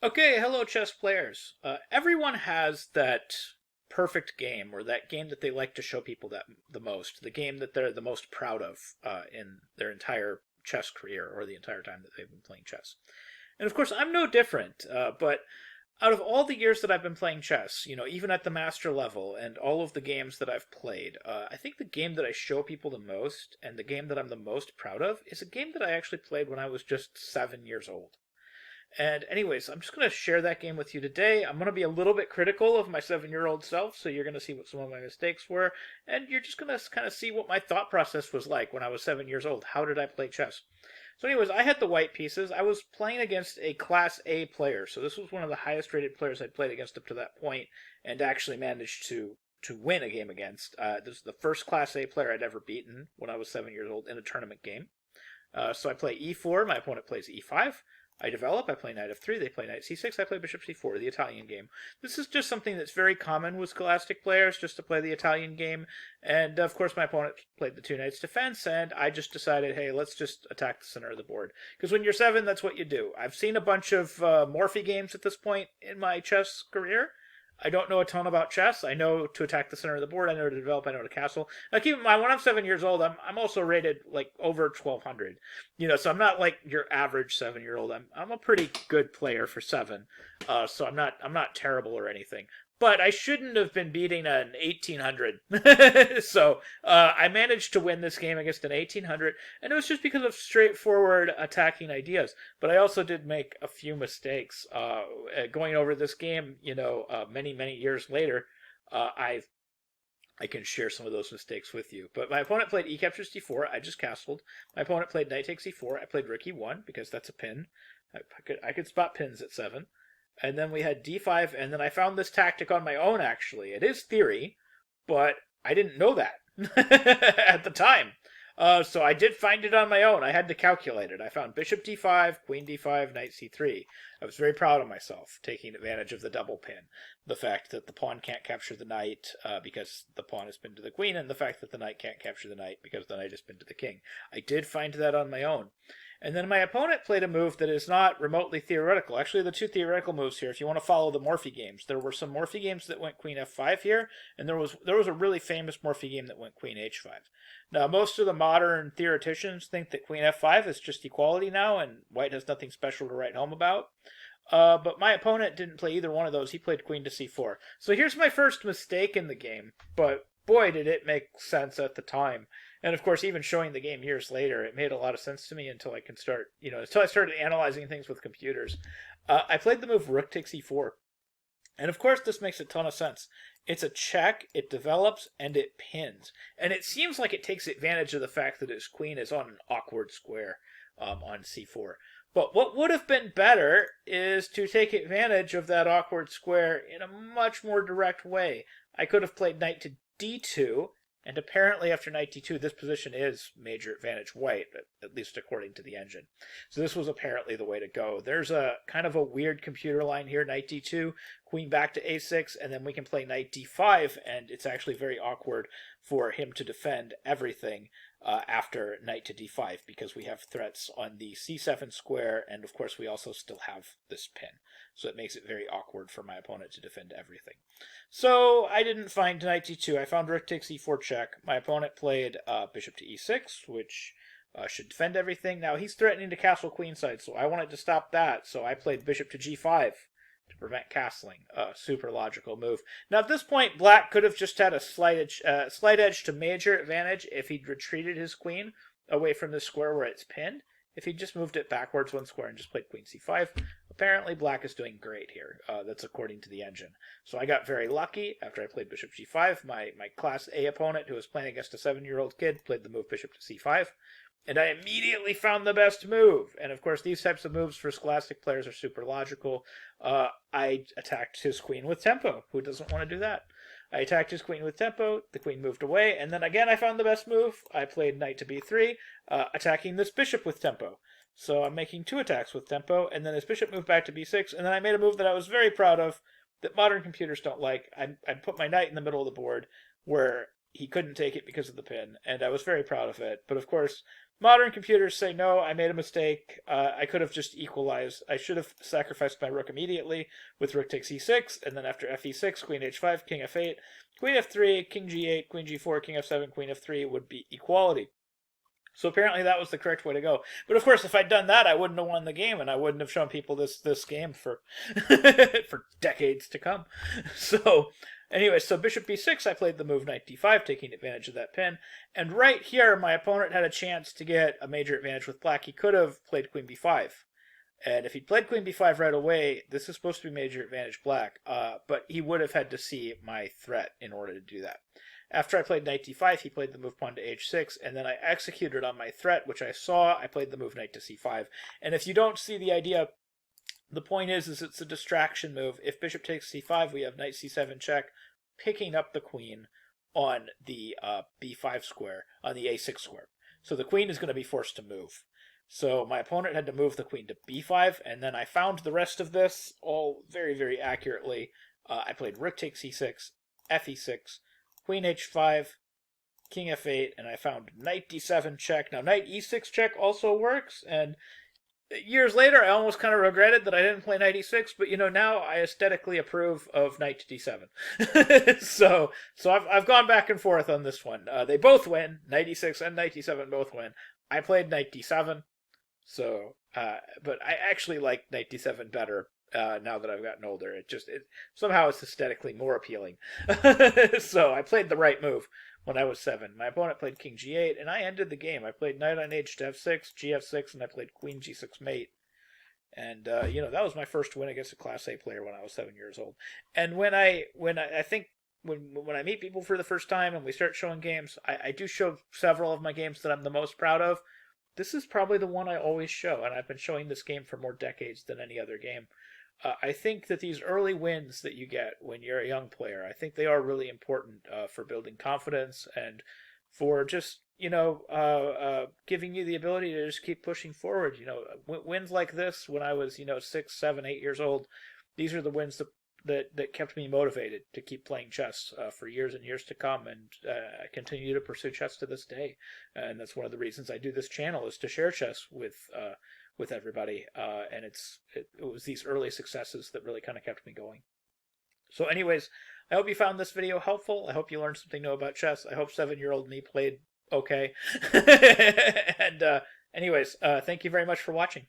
Okay, hello, chess players. Everyone has that perfect game or that game that they like to show people that the most, the game that they're the most proud of in their entire chess career or the entire time that they've been playing chess. And of course, I'm no different. But out of all the years that I've been playing chess, even at the master level and all of the games that I've played, I think the game that I show people the most and the game that I'm the most proud of is a game that I actually played when I was just 7 years old. And anyways, I'm just going to share that game with you today. I'm going to be a little bit critical of my 7-year-old self, so you're going to see what some of my mistakes were, and you're just going to kind of see what my thought process was like when I was 7 years old. How did I play chess? So anyways, I had the white pieces. I was playing against a Class A player, so this was one of the highest rated players I'd played against up to that point, and actually managed to win a game against. This is the first Class A player I'd ever beaten when I was 7 years old in a tournament game. So I play e4, my opponent plays e5. I develop, I play knight f3, they play knight c6, I play bishop c4, the Italian game. This is just something that's very common with scholastic players, just to play the Italian game. And of course, my opponent played the two knights defense, and I just decided, hey, let's just attack the center of the board. Because when you're 7, that's what you do. I've seen a bunch of Morphy games at this point in my chess career. I don't know a ton about chess. I know to attack the center of the board. I know to develop. I know to castle. Now, keep in mind, when I'm 7 years old, I'm also rated like over 1200. So I'm not like your average 7-year old. I'm a pretty good player for 7. So I'm not terrible or anything. But I shouldn't have been beating an 1800. So I managed to win this game against an 1800, and it was just because of straightforward attacking ideas. But I also did make a few mistakes. Going over this game, many, many years later, I can share some of those mistakes with you. But my opponent played e captures d4. I just castled. My opponent played knight takes e4. I played rook e1 because that's a pin. I could spot pins at 7. And then we had d5, and then I found this tactic on my own, actually. It is theory, but I didn't know that at the time. So I did find it on my own. I had to calculate it. I found bishop d5, queen d5, knight c3. I was very proud of myself, taking advantage of the double pin. The fact that the pawn can't capture the knight because the pawn has pinned to the queen, and the fact that the knight can't capture the knight because the knight has pinned to the king. I did find that on my own. And then my opponent played a move that is not remotely theoretical. Actually, the two theoretical moves here, if you want to follow the Morphy games, there were some Morphy games that went queen f5 here, and there was a really famous Morphy game that went queen h5. Now, most of the modern theoreticians think that queen f5 is just equality now, and white has nothing special to write home about. But my opponent didn't play either one of those. He played queen to c4. So here's my first mistake in the game, but boy, did it make sense at the time. And of course, even showing the game years later, it made a lot of sense to me until I until I started analyzing things with computers. I played the move rook takes e4. And of course, this makes a ton of sense. It's a check, it develops, and it pins. And it seems like it takes advantage of the fact that his queen is on an awkward square on c4. But what would have been better is to take advantage of that awkward square in a much more direct way. I could have played knight to d2, and apparently after knight d2, this position is major advantage white, at least according to the engine. So this was apparently the way to go. There's a kind of a weird computer line here, knight d2, queen back to a6, and then we can play knight d5, and it's actually very awkward for him to defend everything after knight to d5 because we have threats on the c7 square, and of course we also still have this pin. So it makes it very awkward for my opponent to defend everything. So I didn't find knight d2. I found rook takes e4 check. My opponent played bishop to e6, which should defend everything. Now he's threatening to castle queenside, so I wanted to stop that. So I played bishop to g5 to prevent castling. Super logical move. Now at this point, black could have just had a slight edge to major advantage if he'd retreated his queen away from the square where it's pinned. If he just moved it backwards one square and just played queen c5, apparently black is doing great here. That's according to the engine. So I got very lucky after I played bishop g5. My class A opponent, who was playing against a 7-year-old kid, played the move bishop to c5. And I immediately found the best move. And of course, these types of moves for scholastic players are super logical. I attacked his queen with tempo. Who doesn't want to do that? I attacked his queen with tempo. The queen moved away. And then again, I found the best move. I played knight to b3, attacking this bishop with tempo. So I'm making 2 attacks with tempo. And then his bishop moved back to b6. And then I made a move that I was very proud of that modern computers don't like. I put my knight in the middle of the board where he couldn't take it because of the pin. And I was very proud of it. But of course, Modern computers say, no, I made a mistake. I could have just equalized. I should have sacrificed my rook immediately with rook takes e6, and then after fe6, queen h5, king f8, queen f3, king g8, queen g4, king f7, queen f3 would be equality. So apparently that was the correct way to go. But of course, if I'd done that, I wouldn't have won the game, and I wouldn't have shown people this game for for decades to come. So anyway, so bishop b6, I played the move knight d5, taking advantage of that pin. And right here, my opponent had a chance to get a major advantage with black. He could have played queen b5. And if he'd played queen b5 right away, this is supposed to be major advantage black, but he would have had to see my threat in order to do that. After I played knight d5, he played the move pawn to h6, and then I executed on my threat, which I saw. I played the move knight to c5. And if you don't see the idea, the point is it's a distraction move. If bishop takes c5, we have knight c7 check, picking up the queen on the b5 square, on the a6 square. So the queen is going to be forced to move. So my opponent had to move the queen to b5, and then I found the rest of this all very, very accurately. I played rook takes e6, fe6, queen h5, king f8, and I found knight d7 check. Now, knight e6 check also works, and years later, I almost kind of regretted that I didn't play knight e6, but, now I aesthetically approve of knight to d7. so I've gone back and forth on this one. They both win. Knight e6 and knight d7 both win. I played knight d7, but I actually like knight d7 better. Now that I've gotten older, somehow it's aesthetically more appealing. So I played the right move when I was 7. My opponent played king g8, and I ended the game. I played knight on h to f6, gf6, and I played queen g6 mate. And that was my first win against a Class A player when I was 7 years old. And when I meet people for the first time and we start showing games, I do show several of my games that I'm the most proud of. This is probably the one I always show, and I've been showing this game for more decades than any other game. I think that these early wins that you get when you're a young player, I think they are really important for building confidence and for just, giving you the ability to just keep pushing forward. Wins like this when I was, 6, 7, 8 years old, these are the wins that kept me motivated to keep playing chess for years and years to come, and I continue to pursue chess to this day. And that's one of the reasons I do this channel, is to share chess with everybody. And it was these early successes that really kind of kept me going. So anyways, I hope you found this video helpful. I hope you learned something new about chess. I hope 7-year-old me played okay. And anyways, thank you very much for watching.